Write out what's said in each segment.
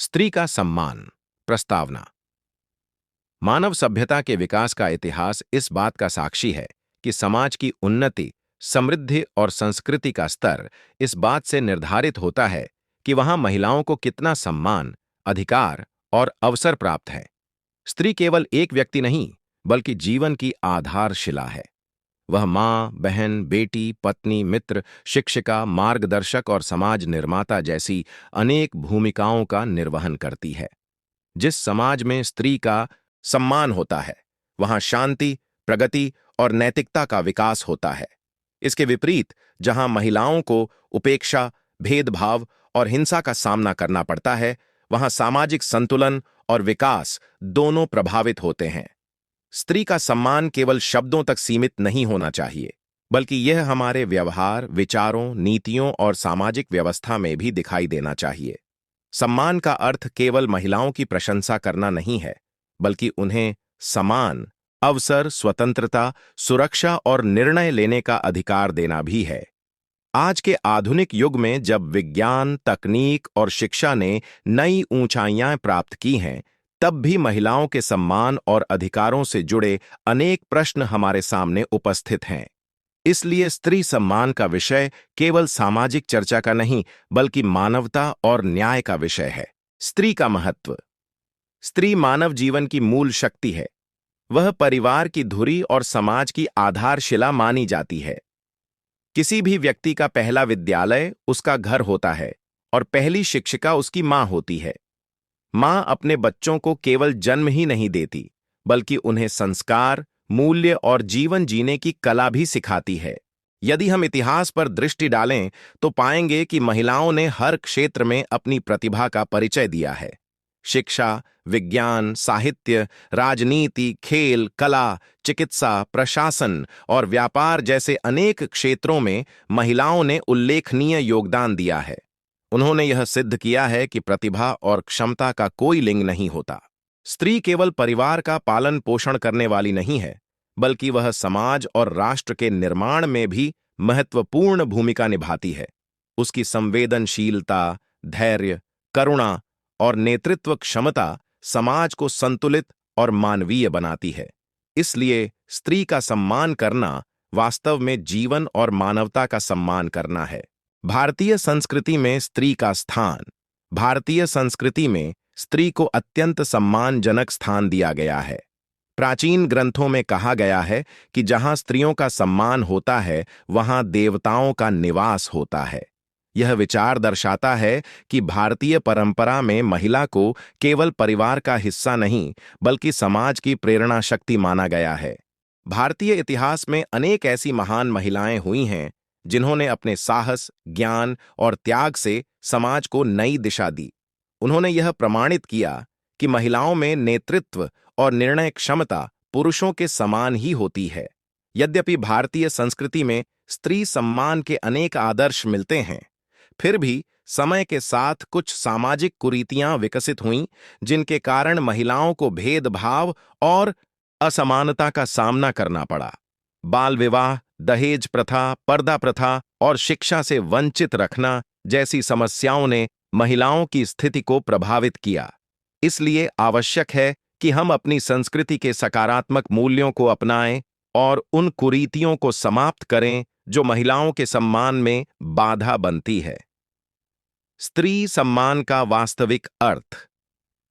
स्त्री का सम्मान। प्रस्तावना। मानव सभ्यता के विकास का इतिहास इस बात का साक्षी है कि समाज की उन्नति, समृद्धि और संस्कृति का स्तर इस बात से निर्धारित होता है कि वहां महिलाओं को कितना सम्मान, अधिकार और अवसर प्राप्त है। स्त्री केवल एक व्यक्ति नहीं, बल्कि जीवन की आधारशिला है। वह माँ, बहन, बेटी, पत्नी, मित्र, शिक्षिका, मार्गदर्शक और समाज निर्माता जैसी अनेक भूमिकाओं का निर्वहन करती है। जिस समाज में स्त्री का सम्मान होता है, वहां शांति, प्रगति और नैतिकता का विकास होता है। इसके विपरीत, जहां महिलाओं को उपेक्षा, भेदभाव और हिंसा का सामना करना पड़ता है, वहां सामाजिक संतुलन और विकास दोनों प्रभावित होते हैं। स्त्री का सम्मान केवल शब्दों तक सीमित नहीं होना चाहिए, बल्कि यह हमारे व्यवहार, विचारों, नीतियों और सामाजिक व्यवस्था में भी दिखाई देना चाहिए। सम्मान का अर्थ केवल महिलाओं की प्रशंसा करना नहीं है, बल्कि उन्हें समान अवसर, स्वतंत्रता, सुरक्षा और निर्णय लेने का अधिकार देना भी है। आज के आधुनिक युग में जब विज्ञान, तकनीक और शिक्षा ने नई ऊंचाइयां प्राप्त की हैं, तब भी महिलाओं के सम्मान और अधिकारों से जुड़े अनेक प्रश्न हमारे सामने उपस्थित हैं। इसलिए स्त्री सम्मान का विषय केवल सामाजिक चर्चा का नहीं, बल्कि मानवता और न्याय का विषय है। स्त्री का महत्व। स्त्री मानव जीवन की मूल शक्ति है। वह परिवार की धुरी और समाज की आधारशिला मानी जाती है। किसी भी व्यक्ति का पहला विद्यालय उसका घर होता है और पहली शिक्षिका उसकी मां होती है। मां अपने बच्चों को केवल जन्म ही नहीं देती, बल्कि उन्हें संस्कार, मूल्य और जीवन जीने की कला भी सिखाती है। यदि हम इतिहास पर दृष्टि डालें तो पाएंगे कि महिलाओं ने हर क्षेत्र में अपनी प्रतिभा का परिचय दिया है। शिक्षा, विज्ञान, साहित्य, राजनीति, खेल, कला, चिकित्सा, प्रशासन और व्यापार जैसे अनेक क्षेत्रों में महिलाओं ने उल्लेखनीय योगदान दिया है। उन्होंने यह सिद्ध किया है कि प्रतिभा और क्षमता का कोई लिंग नहीं होता। स्त्री केवल परिवार का पालन पोषण करने वाली नहीं है, बल्कि वह समाज और राष्ट्र के निर्माण में भी महत्वपूर्ण भूमिका निभाती है। उसकी संवेदनशीलता, धैर्य, करुणा और नेतृत्व क्षमता समाज को संतुलित और मानवीय बनाती है। इसलिए स्त्री का सम्मान करना वास्तव में जीवन और मानवता का सम्मान करना है। भारतीय संस्कृति में स्त्री का स्थान। भारतीय संस्कृति में स्त्री को अत्यंत सम्मानजनक स्थान दिया गया है। प्राचीन ग्रंथों में कहा गया है कि जहां स्त्रियों का सम्मान होता है, वहां देवताओं का निवास होता है। यह विचार दर्शाता है कि भारतीय परंपरा में महिला को केवल परिवार का हिस्सा नहीं, बल्कि समाज की प्रेरणा शक्ति माना गया है। भारतीय इतिहास में अनेक ऐसी महान महिलाएं हुई हैं जिन्होंने अपने साहस, ज्ञान और त्याग से समाज को नई दिशा दी। उन्होंने यह प्रमाणित किया कि महिलाओं में नेतृत्व और निर्णय क्षमता पुरुषों के समान ही होती है। यद्यपि भारतीय संस्कृति में स्त्री सम्मान के अनेक आदर्श मिलते हैं, फिर भी समय के साथ कुछ सामाजिक कुरीतियां विकसित हुईं, जिनके कारण महिलाओं को भेदभाव और असमानता का सामना करना पड़ा। बाल विवाह, दहेज प्रथा, पर्दा प्रथा और शिक्षा से वंचित रखना जैसी समस्याओं ने महिलाओं की स्थिति को प्रभावित किया। इसलिए आवश्यक है कि हम अपनी संस्कृति के सकारात्मक मूल्यों को अपनाएं और उन कुरीतियों को समाप्त करें जो महिलाओं के सम्मान में बाधा बनती है। स्त्री सम्मान का वास्तविक अर्थ।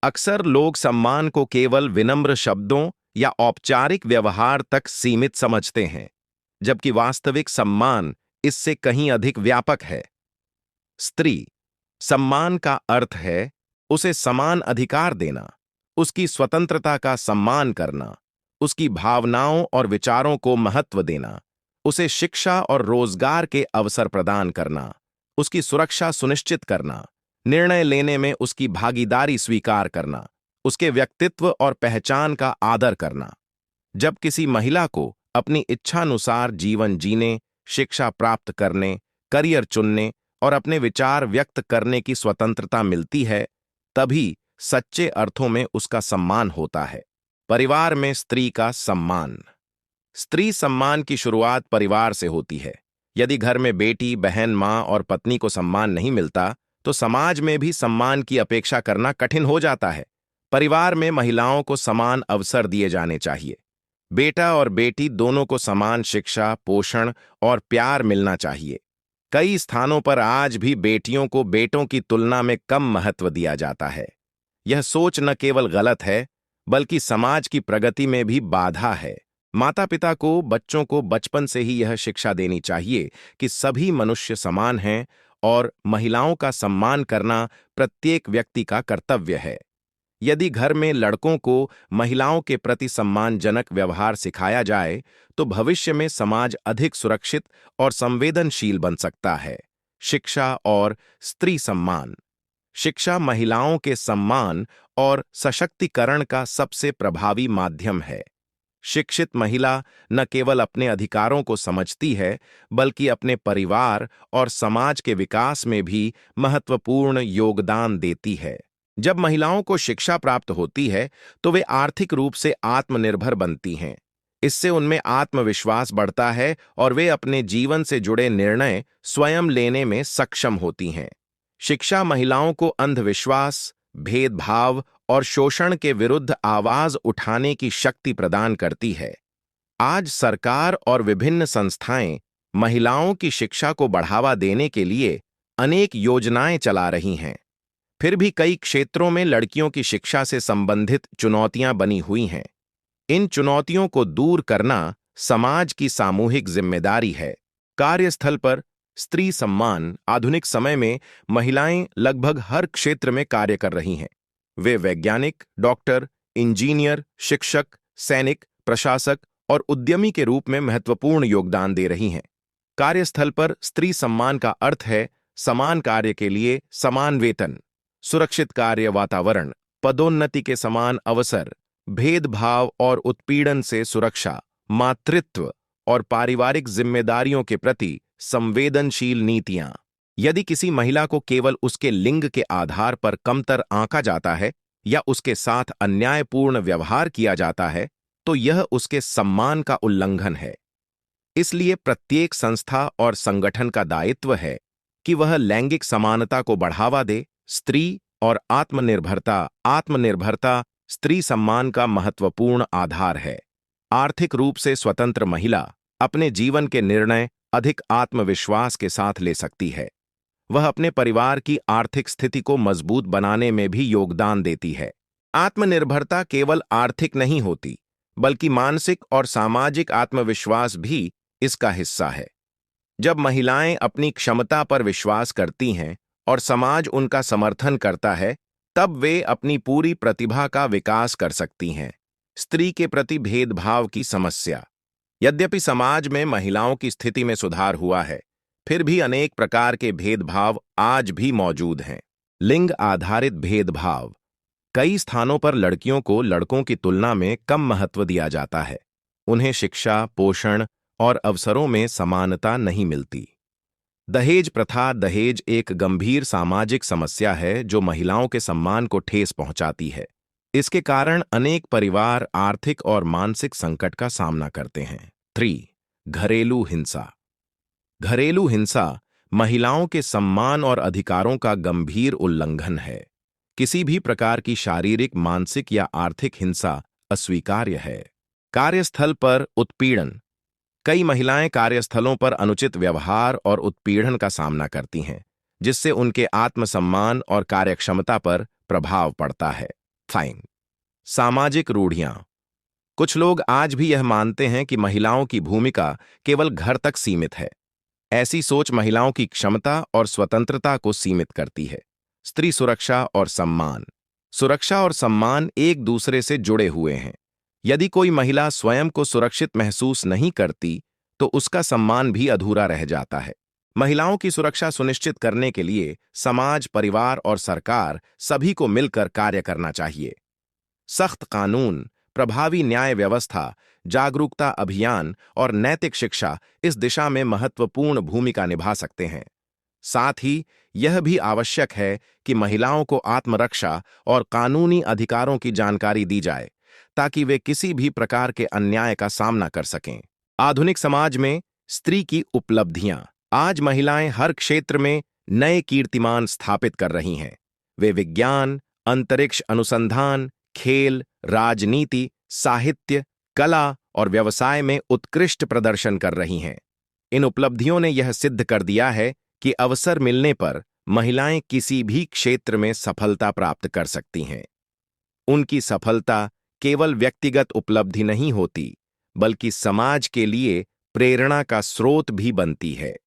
अक्सर लोग सम्मान को केवल विनम्र शब्दों या औपचारिक व्यवहार तक सीमित समझते हैं, जबकि वास्तविक सम्मान इससे कहीं अधिक व्यापक है। स्त्री सम्मान का अर्थ है उसे समान अधिकार देना, उसकी स्वतंत्रता का सम्मान करना, उसकी भावनाओं और विचारों को महत्व देना, उसे शिक्षा और रोजगार के अवसर प्रदान करना, उसकी सुरक्षा सुनिश्चित करना, निर्णय लेने में उसकी भागीदारी स्वीकार करना, उसके व्यक्तित्व और पहचान का आदर करना। जब किसी महिला को अपनी इच्छानुसार जीवन जीने, शिक्षा प्राप्त करने, करियर चुनने और अपने विचार व्यक्त करने की स्वतंत्रता मिलती है, तभी सच्चे अर्थों में उसका सम्मान होता है। परिवार में स्त्री का सम्मान। स्त्री सम्मान की शुरुआत परिवार से होती है। यदि घर में बेटी, बहन, मां और पत्नी को सम्मान नहीं मिलता, तो समाज में भी सम्मान की अपेक्षा करना कठिन हो जाता है। परिवार में महिलाओं को समान अवसर दिए जाने चाहिए। बेटा और बेटी दोनों को समान शिक्षा, पोषण और प्यार मिलना चाहिए। कई स्थानों पर आज भी बेटियों को बेटों की तुलना में कम महत्व दिया जाता है। यह सोच न केवल गलत है, बल्कि समाज की प्रगति में भी बाधा है। माता पिता को बच्चों को बचपन से ही यह शिक्षा देनी चाहिए कि सभी मनुष्य समान हैं और महिलाओं का सम्मान करना प्रत्येक व्यक्ति का कर्तव्य है। यदि घर में लड़कों को महिलाओं के प्रति सम्मानजनक व्यवहार सिखाया जाए, तो भविष्य में समाज अधिक सुरक्षित और संवेदनशील बन सकता है। शिक्षा और स्त्री सम्मान। शिक्षा महिलाओं के सम्मान और सशक्तिकरण का सबसे प्रभावी माध्यम है। शिक्षित महिला न केवल अपने अधिकारों को समझती है, बल्कि अपने परिवार और समाज के विकास में भी महत्वपूर्ण योगदान देती है। जब महिलाओं को शिक्षा प्राप्त होती है, तो वे आर्थिक रूप से आत्मनिर्भर बनती हैं। इससे उनमें आत्मविश्वास बढ़ता है और वे अपने जीवन से जुड़े निर्णय स्वयं लेने में सक्षम होती हैं। शिक्षा महिलाओं को अंधविश्वास, भेदभाव और शोषण के विरुद्ध आवाज उठाने की शक्ति प्रदान करती है। आज सरकार और विभिन्न संस्थाएं महिलाओं की शिक्षा को बढ़ावा देने के लिए अनेक योजनाएं चला रही हैं। फिर भी कई क्षेत्रों में लड़कियों की शिक्षा से संबंधित चुनौतियां बनी हुई हैं। इन चुनौतियों को दूर करना समाज की सामूहिक जिम्मेदारी है। कार्यस्थल पर स्त्री सम्मान। आधुनिक समय में महिलाएं लगभग हर क्षेत्र में कार्य कर रही हैं। वे वैज्ञानिक, डॉक्टर, इंजीनियर, शिक्षक, सैनिक, प्रशासक और उद्यमी के रूप में महत्वपूर्ण योगदान दे रही हैं। कार्यस्थल पर स्त्री सम्मान का अर्थ है समान कार्य के लिए समान वेतन, सुरक्षित कार्य वातावरण, पदोन्नति के समान अवसर, भेदभाव और उत्पीड़न से सुरक्षा, मातृत्व और पारिवारिक जिम्मेदारियों के प्रति संवेदनशील नीतियां। यदि किसी महिला को केवल उसके लिंग के आधार पर कमतर आंका जाता है या उसके साथ अन्यायपूर्ण व्यवहार किया जाता है, तो यह उसके सम्मान का उल्लंघन है। इसलिए प्रत्येक संस्था और संगठन का दायित्व है कि वह लैंगिक समानता को बढ़ावा दे। स्त्री और आत्मनिर्भरता स्त्री सम्मान का महत्वपूर्ण आधार है। आर्थिक रूप से स्वतंत्र महिला अपने जीवन के निर्णय अधिक आत्मविश्वास के साथ ले सकती है। वह अपने परिवार की आर्थिक स्थिति को मजबूत बनाने में भी योगदान देती है। आत्मनिर्भरता केवल आर्थिक नहीं होती, बल्कि मानसिक और सामाजिक आत्मविश्वास भी इसका हिस्सा है। जब महिलाएं अपनी क्षमता पर विश्वास करती हैं और समाज उनका समर्थन करता है, तब वे अपनी पूरी प्रतिभा का विकास कर सकती हैं। स्त्री के प्रति भेदभाव की समस्या। यद्यपि समाज में महिलाओं की स्थिति में सुधार हुआ है, फिर भी अनेक प्रकार के भेदभाव आज भी मौजूद हैं। लिंग आधारित भेदभाव। कई स्थानों पर लड़कियों को लड़कों की तुलना में कम महत्व दिया जाता है। उन्हें शिक्षा, पोषण और अवसरों में समानता नहीं मिलती। दहेज प्रथा। दहेज एक गंभीर सामाजिक समस्या है जो महिलाओं के सम्मान को ठेस पहुंचाती है। इसके कारण अनेक परिवार आर्थिक और मानसिक संकट का सामना करते हैं। 3. घरेलू हिंसा। घरेलू हिंसा महिलाओं के सम्मान और अधिकारों का गंभीर उल्लंघन है। किसी भी प्रकार की शारीरिक, मानसिक या आर्थिक हिंसा अस्वीकार्य है। कार्यस्थल पर उत्पीड़न। कई महिलाएं कार्यस्थलों पर अनुचित व्यवहार और उत्पीड़न का सामना करती हैं, जिससे उनके आत्मसम्मान और कार्यक्षमता पर प्रभाव पड़ता है। 5. सामाजिक रूढ़ियां। कुछ लोग आज भी यह मानते हैं कि महिलाओं की भूमिका केवल घर तक सीमित है। ऐसी सोच महिलाओं की क्षमता और स्वतंत्रता को सीमित करती है। स्त्री सुरक्षा और सम्मान। सुरक्षा और सम्मान एक दूसरे से जुड़े हुए हैं। यदि कोई महिला स्वयं को सुरक्षित महसूस नहीं करती, तो उसका सम्मान भी अधूरा रह जाता है। महिलाओं की सुरक्षा सुनिश्चित करने के लिए समाज, परिवार और सरकार सभी को मिलकर कार्य करना चाहिए। सख्त कानून, प्रभावी न्याय व्यवस्था, जागरूकता अभियान और नैतिक शिक्षा इस दिशा में महत्वपूर्ण भूमिका निभा सकते हैं। साथ ही यह भी आवश्यक है कि महिलाओं को आत्मरक्षा और कानूनी अधिकारों की जानकारी दी जाए, ताकि वे किसी भी प्रकार के अन्याय का सामना कर सकें। आधुनिक समाज में स्त्री की उपलब्धियां। आज महिलाएं हर क्षेत्र में नए कीर्तिमान स्थापित कर रही हैं। वे विज्ञान, अंतरिक्ष अनुसंधान, खेल, राजनीति, साहित्य, कला और व्यवसाय में उत्कृष्ट प्रदर्शन कर रही हैं। इन उपलब्धियों ने यह सिद्ध कर दिया है कि अवसर मिलने पर महिलाएं किसी भी क्षेत्र में सफलता प्राप्त कर सकती हैं। उनकी सफलता केवल व्यक्तिगत उपलब्धि नहीं होती, बल्कि समाज के लिए प्रेरणा का स्रोत भी बनती है।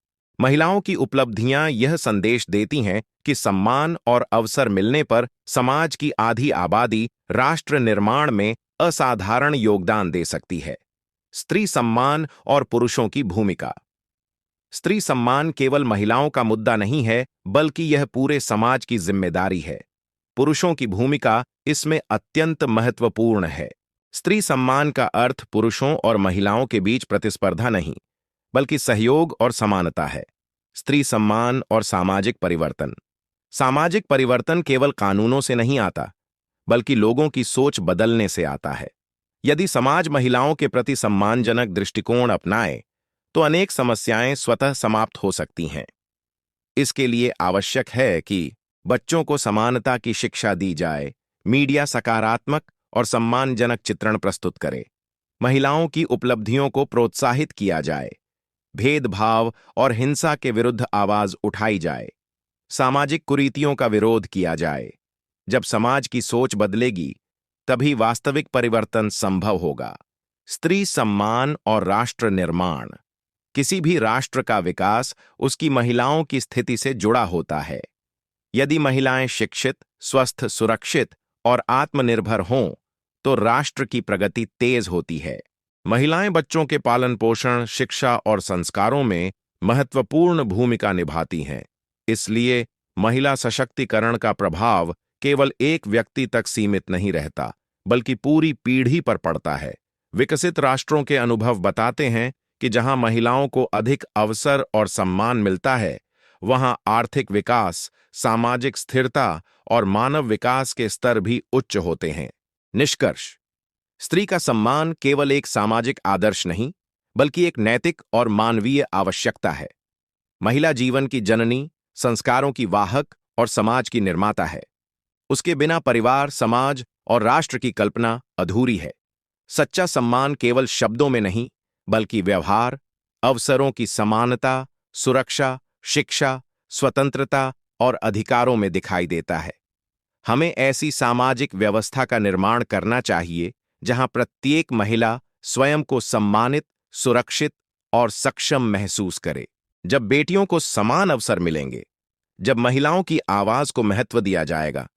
महिलाओं की उपलब्धियां यह संदेश देती हैं कि सम्मान और अवसर मिलने पर समाज की आधी आबादी राष्ट्र निर्माण में असाधारण योगदान दे सकती है। स्त्री सम्मान और पुरुषों की भूमिका। स्त्री सम्मान केवल महिलाओं का मुद्दा नहीं है, बल्कि यह पूरे समाज की जिम्मेदारी है। पुरुषों की भूमिका इसमें अत्यंत महत्वपूर्ण है। स्त्री सम्मान का अर्थ पुरुषों और महिलाओं के बीच प्रतिस्पर्धा नहीं, बल्कि सहयोग और समानता है। स्त्री सम्मान और सामाजिक परिवर्तन। सामाजिक परिवर्तन केवल कानूनों से नहीं आता, बल्कि लोगों की सोच बदलने से आता है। यदि समाज महिलाओं के प्रति सम्मानजनक दृष्टिकोण अपनाए, तो अनेक समस्याएं स्वतः समाप्त हो सकती हैं। इसके लिए आवश्यक है कि बच्चों को समानता की शिक्षा दी जाए, मीडिया सकारात्मक और सम्मानजनक चित्रण प्रस्तुत करे, महिलाओं की उपलब्धियों को प्रोत्साहित किया जाए, भेदभाव और हिंसा के विरुद्ध आवाज उठाई जाए, सामाजिक कुरीतियों का विरोध किया जाए। जब समाज की सोच बदलेगी, तभी वास्तविक परिवर्तन संभव होगा। स्त्री सम्मान और राष्ट्र निर्माण। किसी भी राष्ट्र का विकास उसकी महिलाओं की स्थिति से जुड़ा होता है। यदि महिलाएं शिक्षित, स्वस्थ, सुरक्षित और आत्मनिर्भर हों, तो राष्ट्र की प्रगति तेज होती है। महिलाएं बच्चों के पालन पोषण, शिक्षा और संस्कारों में महत्वपूर्ण भूमिका निभाती हैं। इसलिए महिला सशक्तिकरण का प्रभाव केवल एक व्यक्ति तक सीमित नहीं रहता, बल्कि पूरी पीढ़ी पर पड़ता है। विकसित राष्ट्रों के अनुभव बताते हैं कि जहां महिलाओं को अधिक अवसर और सम्मान मिलता है, वहां आर्थिक विकास, सामाजिक स्थिरता और मानव विकास के स्तर भी उच्च होते हैं। निष्कर्ष। स्त्री का सम्मान केवल एक सामाजिक आदर्श नहीं, बल्कि एक नैतिक और मानवीय आवश्यकता है। महिला जीवन की जननी, संस्कारों की वाहक और समाज की निर्माता है। उसके बिना परिवार, समाज और राष्ट्र की कल्पना अधूरी है। सच्चा सम्मान केवल शब्दों में नहीं, बल्कि व्यवहार, अवसरों की समानता, सुरक्षा, शिक्षा, स्वतंत्रता और अधिकारों में दिखाई देता है। हमें ऐसी सामाजिक व्यवस्था का निर्माण करना चाहिए जहां प्रत्येक महिला स्वयं को सम्मानित, सुरक्षित और सक्षम महसूस करे। जब बेटियों को समान अवसर मिलेंगे, जब महिलाओं की आवाज को महत्व दिया जाएगा,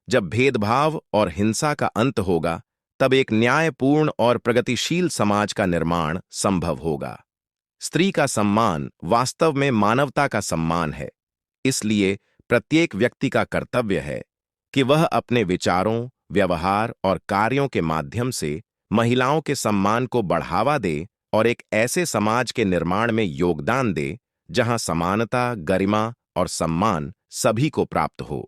जब भेदभाव और हिंसा का अंत होगा, तब एक न्यायपूर्ण और प्रगतिशील समाज का निर्माण संभव होगा। स्त्री का सम्मान वास्तव में मानवता का सम्मान है। इसलिए प्रत्येक व्यक्ति का कर्तव्य है कि वह अपने विचारों, व्यवहार और कार्यों के माध्यम से महिलाओं के सम्मान को बढ़ावा दे और एक ऐसे समाज के निर्माण में योगदान दे जहां समानता, गरिमा और सम्मान सभी को प्राप्त हो।